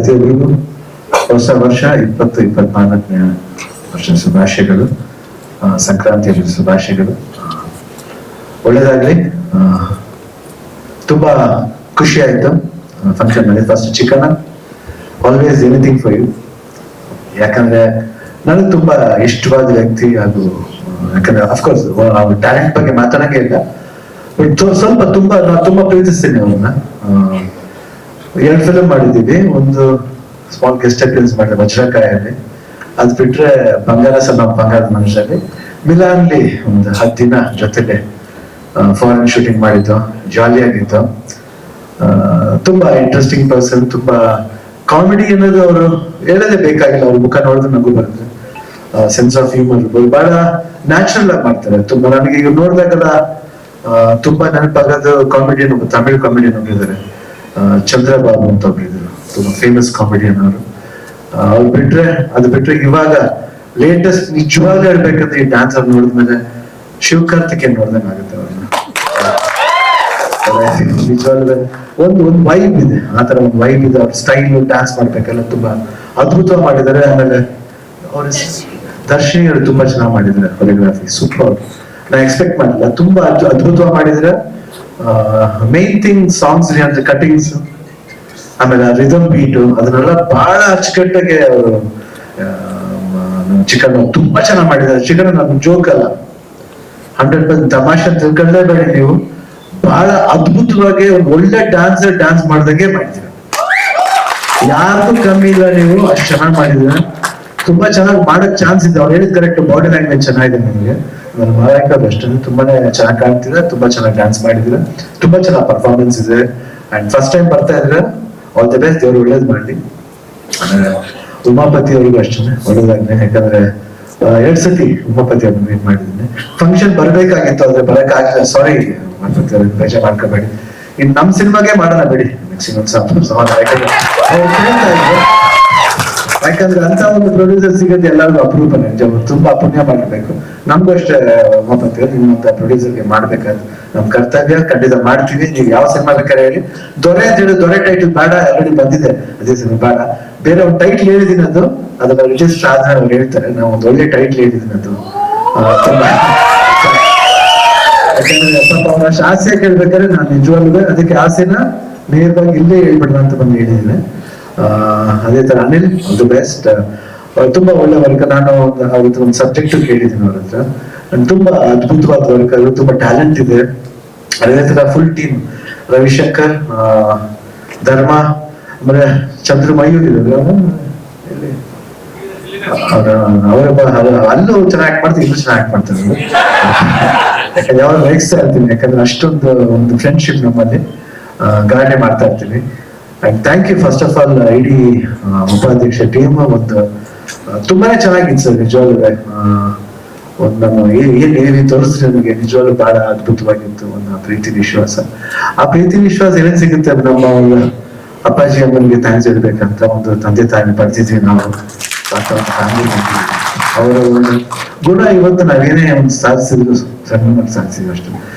ಪ್ರತಿಯೊಬ್ಬರಿಗೂ ಹೊಸ ವರ್ಷ 2024ನೇ ವರ್ಷ ಶುಭಾಶಯಗಳು. ಸಂಕ್ರಾಂತಿಯ ಶುಭಾಶಯಗಳು. ಒಳ್ಳೇದಾಗ್ಲಿ. ತುಂಬಾ ಖುಷಿ ಆಯ್ತು ಫಂಕ್ಷನ್ ನಲ್ಲಿ. First chicken, always anything for you. ಯಾಕಂದ್ರೆ ನನಗೆ ತುಂಬಾ ಇಷ್ಟವಾದ ವ್ಯಕ್ತಿ. ಅದು ಯಾಕಂದ್ರೆ ಅಫ್ಕೋರ್ಸ್ ಅವ್ರ ಟ್ಯಾಲೆಂಟ್ ಬಗ್ಗೆ ಮಾತಾಡಂಗೆ ಇಲ್ಲ, ಬಟ್ ಸ್ವಲ್ಪ ನಾನು ತುಂಬಾ ಪ್ರೀತಿಸ್ತೀನಿ ಅವ್ರನ್ನ. 2 ಫಿಲ್ಮ್ ಮಾಡಿದ್ದೀವಿ. ಒಂದು ಸ್ಮಾಲ್ ಗೆಸ್ಟ್ ಅಪಿಯರೆನ್ಸ್ ಮಾಡಿದೆ ವಜ್ರಕಾಯಲ್ಲಿ. ಅದ್ ಬಿಟ್ರೆ ಬಂಗಾರದ ಮನುಷ್ಯರಲ್ಲಿ ಮಿಲಾನ್ಲಿ ಒಂದು 10 ದಿನ ಜೊತೆಲೆ ಫಾರಿನ್ ಶೂಟಿಂಗ್ ಮಾಡಿದ್ದು. ಜಾಲಿ ಆಗಿತ್ತು. ತುಂಬಾ ಇಂಟ್ರೆಸ್ಟಿಂಗ್ ಪರ್ಸನ್. ತುಂಬಾ ಕಾಮಿಡಿ ಅನ್ನೋದು ಅವರು ಹೇಳೋದೇ ಬೇಕಾಗಿಲ್ಲ. ಅವ್ರ ಮುಖ ನೋಡಿದ್ರೆ ನಗು ಬರುತ್ತೆ. ಸೆನ್ಸ್ ಆಫ್ ಹ್ಯೂಮರ್ ಬಹಳ ನ್ಯಾಚುರಲ್ ಆಗಿ ಮಾಡ್ತಾರೆ. ತುಂಬಾ ನನಗೆ ಈಗ ನೋಡಿದಾಗೆಲ್ಲ ತುಂಬಾ ನೆನಪಾಗೋದು ಕಾಮಿಡಿಯನ್, ತಮಿಳ್ ಕಾಮಿಡಿಯನ್ ಒಬ್ರಿದ್ದಾರೆ, ಚಂದ್ರಬಾಬು ಅಂತ ಒಬ್ರಿದ್ರು, ತುಂಬಾ ಫೇಮಸ್ ಕಾಮಿಡಿಯನ್ ಅವರು. ಅದು ಬಿಟ್ರೆ ಇವಾಗ ಲೇಟೆಸ್ಟ್ ನಿಜವಾಗ್ಲೂ ಹೇಳ್ಬೇಕಂದ್ರೆ ಈ ಡ್ಯಾನ್ಸ್ ಅವ್ರು ನೋಡಿದ್ಮೇಲೆ ಶಿವಕಾರ್ತಿಕೇಯನ್ ನೋಡ್ದಂಗೆ ಆಗುತ್ತೆ ಅವ್ರನ್ನ. ನಿಜವಾಗ್ಲೂ ಒಂದು ವೈಬ್ ಇದೆ, ಆತರ ಒಂದು ವೈಬ್ ಇದೆ. ಅವ್ರ ಸ್ಟೈಲ್ ಡ್ಯಾನ್ಸ್ ಮಾಡ್ಬೇಕೆಲ್ಲ ತುಂಬಾ ಅದ್ಭುತವಾಗಿ ಮಾಡಿದ್ದಾರೆ. ಆಮೇಲೆ ಅವ್ರ ದರ್ಶಿನಿ ಅವರು ತುಂಬಾ ಚೆನ್ನಾಗಿ ಮಾಡಿದ್ದಾರೆ ಕೊರಿಯೋಗ್ರಫಿ. ಸೂಪರ್. ನಾ ಎಕ್ಸ್ಪೆಕ್ಟ್ ಮಾಡಿಲ್ಲ. ತುಂಬಾ ಅದ್ಭುತವಾಗಿ ಮಾಡಿದ್ರೆ. ಮೇನ್ ಥಿಂಗ್ ಸಾಂಗ್ಸ್ ಅಂದ್ರೆ ಕಟಿಂಗ್ಸ್, ಆಮೇಲೆ ರಿದಮ್ ಬೀಟು, ಅದನ್ನೆಲ್ಲ ಬಹಳ ಅಚ್ಚುಕಟ್ಟಾಗಿ ಅವರು ಚಿಕನ್ ತುಂಬಾ ಚೆನ್ನಾಗಿ ಮಾಡಿದ್ದಾರೆ. ಚಿಕನ್ ನಮ್ ಜೋಕ್ ಅಲ್ಲ, 100% ತಮಾಷೆ ಅಂತ ತಿಳ್ಕೊಳ್ಳೇಬೇಡಿ ನೀವು. ಬಹಳ ಅದ್ಭುತವಾಗಿ ಒಂದು ಒಳ್ಳೆ ಡ್ಯಾನ್ಸ್ ಮಾಡ್ದಂಗೆ ಮಾಡಿದ್ದೀರ. ಯಾರಿಗೂ ಕಮ್ಮಿ ಇಲ್ಲ, ನೀವು ಅಷ್ಟು ಚೆನ್ನಾಗಿ ಮಾಡಿದ್ರೆ. ತುಂಬಾ ಚೆನ್ನಾಗಿ ಮಾಡಕ್ ಚಾನ್ಸ್ ಇದೆ. ಅವ್ರು ಹೇಳಿದ್ ಕರೆಕ್ಟ್, ಬಾಡಿ ಲ್ಯಾಂಗ್ವೇಜ್ ಚೆನ್ನಾಗಿದೆ ನಿಮಗೆ. ನಾನು ಮಾಡಾಕೋದು ಅಷ್ಟೇ, ತುಂಬಾನೇ ಚೆನ್ನಾಗಿ ಕಾಣ್ತಿದೆ. ತುಂಬಾ ಚೆನ್ನಾಗಿ ಡ್ಯಾನ್ಸ್ ಮಾಡಿದ್ರೆ, ತುಂಬಾ ಚೆನ್ನಾಗಿ ಪರ್ಫಾರ್ಮೆನ್ಸ್ ಇದೆ. ಅಂಡ್ ಫಸ್ಟ್ ಟೈಮ್ ಬರ್ತಾ ಇದ್ರೆ ಆಲ್ ದಿ ಬೆಸ್ಟ್. ದೇವ್ರು ಒಳ್ಳೇದ್ ಮಾಡ್ಲಿ. ಉಮಾಪತಿ ಅವ್ರಿಗೂ ಅಷ್ಟೇ ಒಳ್ಳೇದಾಗ್ಲಿ. ಯಾಕಂದ್ರೆ 2 ಸತಿ ಉಮಾಪತಿ ಅವ್ರನ್ನ ಮೀಟ್ ಮಾಡಿದ್ದೀನಿ. ಫಂಕ್ಷನ್ ಬರ್ಬೇಕಾಗಿತ್ತು, ಆದ್ರೆ ಬರಕ್ ಆಗಿಲ್ಲ. ಸಾರಿ ಉಮಾಪತಿ ಅವ್ರಿಗೆ ಬೇಜಾರ್ ಮಾಡ್ಕೋಬೇಡಿ. ಇನ್ ನಮ್ ಸಿನಿಮಾಗೆ ಮಾಡೋಣ ಬಿಡಿ ಮ್ಯಾಕ್ಸಿಮಮ್ ಯಾಕಂದ್ರೆ ಅಂತ ಒಂದು ಪ್ರೊಡ್ಯೂಸರ್ ಸಿಗೋದು ಎಲ್ಲರಿಗೂ ಅಪರೂಪನೇ. ತುಂಬಾ ಪುಣ್ಯ ಮಾಡಬೇಕು. ನಮ್ಗೂ ಅಷ್ಟೇ ಉಮಾಪತಿ ಅವ್ರು, ನಿಮ್ಮಂತ ಪ್ರೊಡ್ಯೂಸರ್ಗೆ ಮಾಡ್ಬೇಕಾದ್ರೆ ನಮ್ ಕರ್ತವ್ಯ. ಖಂಡಿತ ಮಾಡ್ತೀವಿ. ನೀವು ಯಾವ ಸಿನಿಮಾ ಬೇಕಾದ್ರೆ ಹೇಳಿ. ದೊರೆ ಅಂತ ಹೇಳಿ, ದೊರೆ ಟೈಟಲ್ ಬೇಡ, ಆಲ್ರೆಡಿ ಬಂದಿದೆ ಅದೇ ಸಿನಿಮಾ ಬೇಡ. ಬೇರೆ ಒಂದು ಟೈಟ್ಲ್ ಹೇಳಿದೀನಿ, ಅದನ್ನ ರಿಜಿಸ್ಟರ್ ಆದ್ರೆ ಅವ್ರು ಹೇಳ್ತಾರೆ. ನಾವು ಒಂದು ಒಳ್ಳೆ ಟೈಟ್ಲ್ ಹೇಳಿದೀನಿ. ಅದು ತುಂಬಾ ಯಾಕಂದ್ರೆ ಸ್ವಲ್ಪ ಅವ್ರ ಆಸೆ ಕೇಳ್ಬೇಕಾದ್ರೆ ನಾನು ನಿಜವಾಗ್ಲೂ ಅದಕ್ಕೆ ಆಸೆನ ನೇರವಾಗಿ ಇಲ್ಲೇ ಹೇಳ್ಬಿಡೋಣ ಅಂತ ಬಂದು ಹೇಳಿದ್ದೀನಿ. ಅದೇ ತರ ಅನಿಲ್, ಆಲ್ ದಿ ಬೆಸ್ಟ್. ತುಂಬಾ ಒಳ್ಳೆ ವರ್ಕ್. ನಾನು ಅವ್ರದ್ದು ಒಂದು ಸಬ್ಜೆಕ್ಟ್ ಕೇಳಿದ್ದೀನಿ ಅವ್ರ ಹತ್ರ. ತುಂಬಾ ಅದ್ಭುತವಾದ ವರ್ಕ್. ಅದು ತುಂಬಾ ಟ್ಯಾಲೆಂಟ್ ಇದೆ. ಅದೇ ತರ ಫುಲ್ ಟೀಮ್, ರವಿಶಂಕರ್, ಧರ್ಮ, ಆಮೇಲೆ ಚಂದ್ರ ಮಯೂರ್ ಇದ್ದಾರೆ. ಅಲ್ಲೂ ಚೆನ್ನಾಗಿ ಆಕ್ಟ್ ಮಾಡ್ತಾರೆ, ಇಲ್ಲೂ ಚೆನ್ನಾಗಿ ಆಕ್ಟ್ ಮಾಡ್ತಾರೆ. ಯಾಕಂದ್ರೆ ಯಾವಾಗ ವಹಿಸ್ತಾ ಇರ್ತೀನಿ, ಯಾಕಂದ್ರೆ ಅಷ್ಟೊಂದು ಒಂದು ಫ್ರೆಂಡ್ಶಿಪ್ ನಮ್ಮಲ್ಲಿ ಗಾಢನೆ ಮಾಡ್ತಾ ಇರ್ತೀವಿ. And thank you first of all ಇಡೀ ಉಪಾಧ್ಯಕ್ಷ ಟೀಮ್. ಒಂದು ತುಂಬಾನೇ ಚೆನ್ನಾಗಿತ್ತು ಸರ್. ನಿಜವಾಗ್ಲೂ ಒಂದು ನಾನು ಏನ್ ತೋರಿಸ್ರಿ ನನಗೆ ನಿಜವಾಗ್ಲೂ ಬಹಳ ಅದ್ಭುತವಾಗಿತ್ತು. ಒಂದು ಪ್ರೀತಿ ವಿಶ್ವಾಸ. ಆ ಪ್ರೀತಿ ವಿಶ್ವಾಸ ಏನೇನ್ ಸಿಗುತ್ತೆ, ನಮ್ಮ ಅಪ್ಪಾಜಿ ಅಮ್ಮನಿಗೆ ಥ್ಯಾಂಕ್ಸ್ ಹೇಳ್ಬೇಕಂತ ಒಂದು ತಂದೆ ತಾಯಿ ಪಡೆದಿದ್ವಿ ನಾವು. ಅವರ ಒಂದು ಗುಣ ಇವತ್ತು ನಾವೇನೇ ಒಂದು ಸಾಧಿಸಿದ್ರು ಸಣ್ಣ ಸಾಧಿಸಿದ್ವಿ ಅಷ್ಟೇ.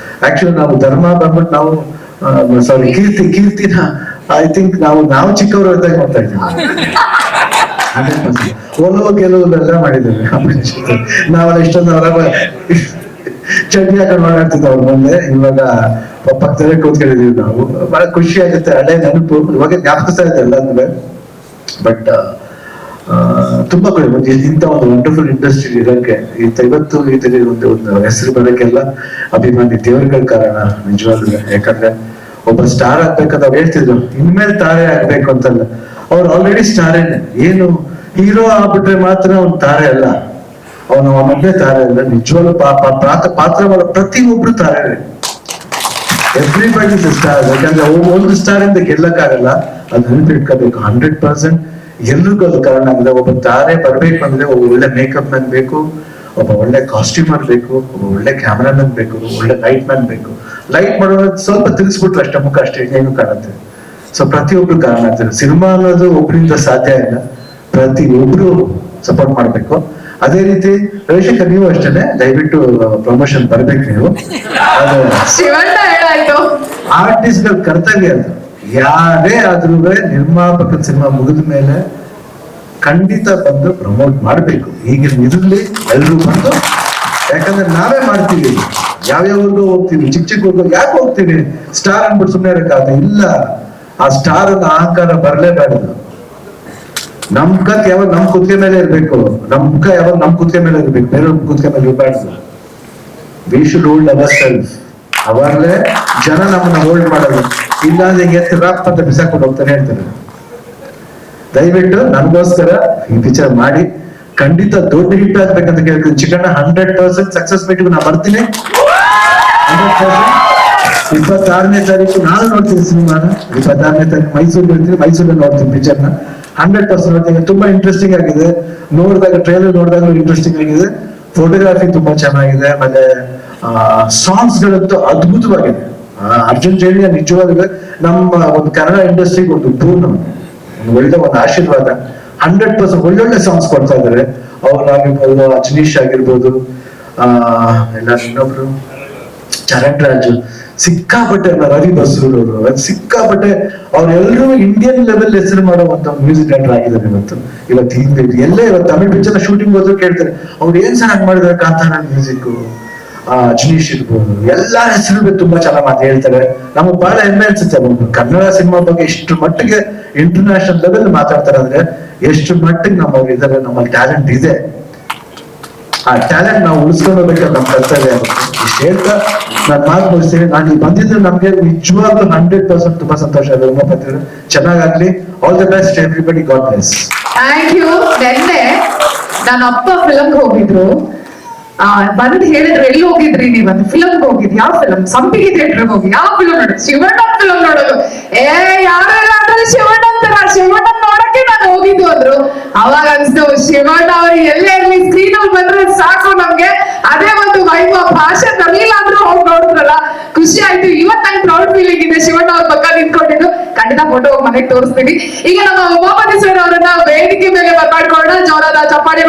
ಆಕ್ಚುಲಿ ನಾವು ಧರ್ಮ ಬಂದ್ಬಿಟ್ಟು ನಾವು ಸಾರಿ ಕೀರ್ತಿನ ಐ ಥಿಂಕ್ ನಾವು ಚಿಕ್ಕವರು ಇದ್ದಾಗ ಮಾಡ್ತಾ ಇದ್ದೀವಿ. ಕೆಲವೆಲ್ಲ ಮಾಡಿದ್ದೇವೆ. ನಾವೆಲ್ಲ ಇಷ್ಟೊಂದು ಅವರ ಚಟ್ನಿ ಹಾಕೊಂಡು ಓಡಾಡ್ತಿದ್ವಿ ಅವ್ರ ಮುಂದೆ. ಇವಾಗ ಪಕ್ಕದಲ್ಲೇ ಕೂತ್ಕೊಂಡಿದೀವಿ ನಾವು. ಬಹಳ ಖುಷಿ ಆಗುತ್ತೆ. ಹಳೆ ನೆನಪು ಇವಾಗ ಜ್ಞಾಪಿಸ್ತಾ ಇದೆ ಎಲ್ಲಾದ್ಮೇಲೆ. ಬಟ್ ತುಂಬಾ ಇಂಥ ಒಂದು ವಂಡರ್ಫುಲ್ ಇಂಡಸ್ಟ್ರಿ ಇರೋಕೆ, ಇವತ್ತು ಇದರಲ್ಲಿ ಒಂದು ಹೆಸರು ಬರೋಕ್ಕೆಲ್ಲ ಅಭಿಮಾನಿ ದೇವರುಗಳ ಕಾರಣ ನಿಜವಾಗ್ಲೂ. ಯಾಕಂದ್ರೆ ಒಬ್ಬ ಸ್ಟಾರ್ ಆಗ್ಬೇಕಂತ ಅವ್ರು ಹೇಳ್ತಿದ್ರು, ಇನ್ಮೇಲೆ ತಾರೆ ಆಗ್ಬೇಕು ಅಂತಲ್ಲ. ಅವ್ರು ಆಲ್ರೆಡಿ ಸ್ಟಾರೇನೆ. ಏನು ಹೀರೋ ಆಗ್ಬಿಟ್ರೆ ಮಾತ್ರ ಅವ್ನು ತಾರೆ ಅಲ್ಲ, ಅವನು ಅವನೊಬ್ಬನೇ ತಾರೆ ಅಲ್ಲ. ನಿಜವಾಗ್ಲೂ ಪಾತ್ರ ಮಾಡೋ ಪ್ರತಿಯೊಬ್ರು ತಾರೆ. Everybody star. ಯಾಕಂದ್ರೆ ಒಂದು ಸ್ಟಾರ್ ಇಂದ ಗೆಲ್ಲಕ್ಕಾಗಲ್ಲ. ಅದು ನೆನಪಿಟ್ಕೋಬೇಕು. 100% ಎಲ್ರಿಗೂ ಅದು ಕಾರಣ ಆಗಿದೆ. ಒಬ್ಬ ತಾರೆ ಬರ್ಬೇಕು ಅಂದ್ರೆ ಒಬ್ಬ ಒಳ್ಳೆ ಮೇಕಪ್ ಮ್ಯಾನ್ ಬೇಕು, ಒಬ್ಬ ಒಳ್ಳೆ ಕಾಸ್ಟ್ಯೂಮರ್ ಬೇಕು, ಒಬ್ಬ ಒಳ್ಳೆ ಕ್ಯಾಮ್ರಾಮನ್ ಬೇಕು, ಒಳ್ಳೆ ಲೈಟ್ ಮ್ಯಾನ್ ಬೇಕು. ಲೈಟ್ ಮಾಡೋದು ಸ್ವಲ್ಪ ತಿಳಿಸ್ಬಿಟ್ರೆ ಅಷ್ಟೇ ಮುಖ ಅಷ್ಟೇ ಏನು ಕಾಣುತ್ತೆ. ಸೊ ಪ್ರತಿಯೊಬ್ರು ಕಾರಣ ಆಗ್ತಾರೆ. ಸಿನಿಮಾ ಅನ್ನೋದು ಒಬ್ಬರಿಂದ ಸಾಧ್ಯ ಇಲ್ಲ, ಪ್ರತಿಯೊಬ್ರು ಸಪೋರ್ಟ್ ಮಾಡ್ಬೇಕು. ಅದೇ ರೀತಿ ರವಿಶಂಕರ್ ನೀವು ಅಷ್ಟೇನೆ, ದಯವಿಟ್ಟು ಪ್ರಮೋಷನ್ ಬರ್ಬೇಕು ನೀವು. ಅದು ಆರ್ಟಿಸ್ಟ್ ಗಳ ಕರ್ತವ್ಯ ಅದು. ಯಾರೇ ಆದ್ರೂ ನಿರ್ಮಾಪಕ ಸಿನಿಮಾ ಮುಗಿದ ಮೇಲೆ ಖಂಡಿತ ಬಂದು ಪ್ರಮೋಟ್ ಮಾಡ್ಬೇಕು. ಈಗಿನ ಇದ್ರಲ್ಲಿ ಎಲ್ರು ಬಂದು, ಯಾಕಂದ್ರೆ ನಾವೇ ಮಾಡ್ತೀವಿ, ಯಾವ್ಯಾವ ಊರ್ಗೋ ಹೋಗ್ತೀವಿ, ಚಿಕ್ಕ ಊರ್ಗೋ ಯಾಕೆ ಹೋಗ್ತೀವಿ, ಸ್ಟಾರ್ ಅನ್ಬಿಟ್ಟು ಸುಮ್ಮನೆ ಇರಕ್ಕಾಗ ಇಲ್ಲ. ಆ ಸ್ಟಾರ್ ಅನ್ನ ಅಹಂಕಾರ ಬರಲೇಬಾರದು. ನಮ್ ಕತ್ ಯಾವಾಗ ನಮ್ ಕುತ್ತಿಗೆ ಮೇಲೆ ಇರ್ಬೇಕು, ನಮ್ ಮುಖ ಯಾವಾಗ ನಮ್ ಕುತ್ತಿಗೆ ಮೇಲೆ ಇರ್ಬೇಕು, ಬೇರೆ ಕುತ್ತಿಗೆ ಮೇಲೆ ಇರಬಾರ್ದು. We should hold our self. ಅವಾಗಲೇ ಜನ ನಮ್ಮನ್ನ ಹೋಲ್ಡ್ ಮಾಡೋದು. ಇಲ್ಲಾಂದ್ರೆ ಎತ್ತು ರಾಪ್ ಅಂತ ಬಿಸಾಕೊಂಡು ಹೋಗ್ತಾನೆ ಹೇಳ್ತಾರೆ. ದಯವಿಟ್ಟು ನನಗೋಸ್ಕರ ಈ ಪಿಕ್ಚರ್ ಮಾಡಿ, ಖಂಡಿತ ದೊಡ್ಡ ಹಿಟ್ ಆಗ್ಬೇಕಂತ ಕೇಳ್ತೀನಿ. ಚಿಕಣ್ಣ 100% ಸಕ್ಸಸ್ ಮೀಟಿಗೆ ನಾ ಬರ್ತೀನಿ. 26ನೇ ತಾರೀಕು ನಾನು ನೋಡ್ತೀನಿ ಸಿನಿಮಾನ. 26ನೇ ತಾರೀಕು ಮೈಸೂರಿಗೆ ಇರ್ತೀನಿ, ಮೈಸೂರಲ್ಲಿ ನೋಡ್ತೀನಿ ಪಿಕ್ಚರ್ನ. 100% ನೋಡ್ತೀನಿ. ತುಂಬಾ ಇಂಟ್ರೆಸ್ಟಿಂಗ್ ಆಗಿದೆ. ನೋಡಿದಾಗ ಟ್ರೈಲರ್ ನೋಡಿದಾಗ ಇಂಟ್ರೆಸ್ಟಿಂಗ್ ಆಗಿದೆ. ಫೋಟೋಗ್ರಾಫಿ ತುಂಬಾ ಚೆನ್ನಾಗಿದೆ. ಆಮೇಲೆ ಸಾಂಗ್ಸ್ ಗಳಂತೂ ಅದ್ಭುತವಾಗಿದೆ. ಅರ್ಜುನ್ ಜೇಡಿಯ ನಿಜವಾಗ್ಲೂ ನಮ್ಮ ಒಂದು ಕನ್ನಡ ಇಂಡಸ್ಟ್ರಿಗೆ ಒಂದು ಪೂರ್ಣ ಒಳ್ಳೆ ಒಂದು ಆಶೀರ್ವಾದ. 100% ಒಳ್ಳೊಳ್ಳೆ ಸಾಂಗ್ಸ್ ಕೊಡ್ತಾ ಇದಾರೆ. ಅವ್ರಾಗಿರ್ಬೋದು, ಅಜನೀಶ್ ಆಗಿರ್ಬೋದು, ಇನ್ನೊಬ್ರು ಚರಣ್ ರಾಜು, ಸಿಕ್ಕಾಪಟ್ಟೆ ರವಿ ಬಸ್ರೂರ್ ಅವರು, ಸಿಕ್ಕಾಪಟ್ಟೆ ಅವ್ರೆಲ್ಲರೂ ಇಂಡಿಯನ್ ಲೆವೆಲ್ ಹೆಸರು ಮಾಡುವಂತ ಮ್ಯೂಸಿಕ್ ಡೈರೆಕ್ಟರ್ ಆಗಿದ್ದಾರೆ. ಇವತ್ತು ಎಲ್ಲೇ ಇವತ್ತು ತಮಿಳ್ ಪಿಕ್ಚರ್ ಶೂಟಿಂಗ್ ಹೋದ್ರು ಕೇಳ್ತಾರೆ, ಅವ್ರು ಏನ್ ಚೆನ್ನಾಗಿ ಮಾಡಿದಾರೆ ಕಾಂತಾರ ಮ್ಯೂಸಿಕ್. ಅಜನೀಶ್ ಇರ್ಬೋದು, ಎಲ್ಲಾ ಹೆಸರು ತುಂಬಾ ಚೆನ್ನಾಗಿ ಮಾತು ಹೇಳ್ತಾರೆ. ನಮಗ್ ಬಹಳ ಹೆಮ್ಮೆ ಅನ್ಸುತ್ತೆ ಕನ್ನಡ ಸಿನಿಮಾ ಬಗ್ಗೆ ಇಷ್ಟು ಮಟ್ಟಿಗೆ ಇಂಟರ್ನ್ಯಾಷನಲ್ ಲೆವೆಲ್ ಮಾತಾಡ್ತಾರೆ ಅಂದ್ರೆ ಎಷ್ಟು ಮಟ್ಟಿಗೆ ನಮ್ಮವ್ರು ಇದಾರೆ, ನಮ್ಮಲ್ಲಿ ಟ್ಯಾಲೆಂಟ್ ಇದೆ. ಆ ಟ್ಯಾಲೆಂಟ್ ನಾವು ಉಳಿಸ್ಕೊಂಡು ಹೋಗ್ಬೇಕಾದ್ರೆ ನಮ್ ಕರ್ತವ್ಯ ಆಗುತ್ತೆ. ಇಷ್ಟು ಹೇಳ್ತಾ ನಾನು ಮಾತು ಮುಗಿಸ್ತೀನಿ. ನಾನು ಇಲ್ಲಿ ಬಂದಿದ್ರೆ ನಮ್ಗೆ ನಿಜವಾಗ್ಲೂ 100% ತುಂಬಾ ಸಂತೋಷ ಆಗಿದೆ. ಉಮಾಪತಿ ಚೆನ್ನಾಗಾಗ್ಲಿ. All the best everybody. God bless. Thank you. ನೆನ್ನೆ ನನ್ನ ಅಪ್ಪ ಫಿಲಮ್ಗೆ ಹೋಗಿದ್ರು. ಬಂದ್ ಹೇಳಿದ್ರು, ಎಲ್ಲಿ ಹೋಗಿದ್ರಿ ನೀವು ಅಂತ. ಫಿಲಮ್ಗೆ ಹೋಗಿದ್. ಯಾವ ಫಿಲಮ್? ಸಂಪಿಗೆ ಥಿಯೇಟರ್ಗೆ ಹೋಗಿ. ಯಾವ ಫಿಲಮ್ ನೋಡೋದು? ಶಿವಣ್ಣ ಫಿಲಮ್ ನೋಡೋದು. ಯಾರೆಲ್ಲ ಅದ್ರಲ್ಲಿ ಶಿವಣ್ಣ ಅಂತಾರ, ಶಿವಣ್ಣ ನೋಡಕ್ಕೆ ನಾನು ಹೋಗಿದ್ದು ಅಂದ್ರು. ಅವಾಗ ಅನ್ಸ್ತು, ಶಿವಣ್ಣ ಅವ್ರು ಎಲ್ಲೇ ಇರ್ಲಿ ಸ್ಕ್ರೀನ್ ಅಲ್ಲಿ ಬಂದ್ರೆ ಸಾಕು ನಮ್ಗೆ. ಅದೇ ಒಂದು ವೈಭವ. ಭಾಷೆ ತರ್ಲಿಲ್ಲ ಅಂದ್ರೂ ಹೋಗಿ ನೋಡಿದ್ರಲ್ಲ, ಖುಷಿ ಆಯ್ತು. ಇವತ್ತು ನಂಗೆ ಪ್ರೌಡ್ ಫೀಲಿಂಗ್ ಇದೆ ಶಿವಣ್ಣ ಅವ್ರ ಪಕ್ಕ ನಿಂತ್ಕೊಂಡಿದ್ದು. ಖಂಡಿತ ಫೋಟೋ ಮನೆಗೆ ತೋರಿಸ್ತೀನಿ. ಈಗ ನಮ್ಮ ಉಮಾಪತಿ ಸರ್ ಅವರನ್ನ ವೇದಿಕೆ ಮೇಲೆ ಬರ್ಮಾಡ್ಕೊಳ್ಳೋಣ. ಜೋರಾದ ಚಪ್ಪಾಳೆ.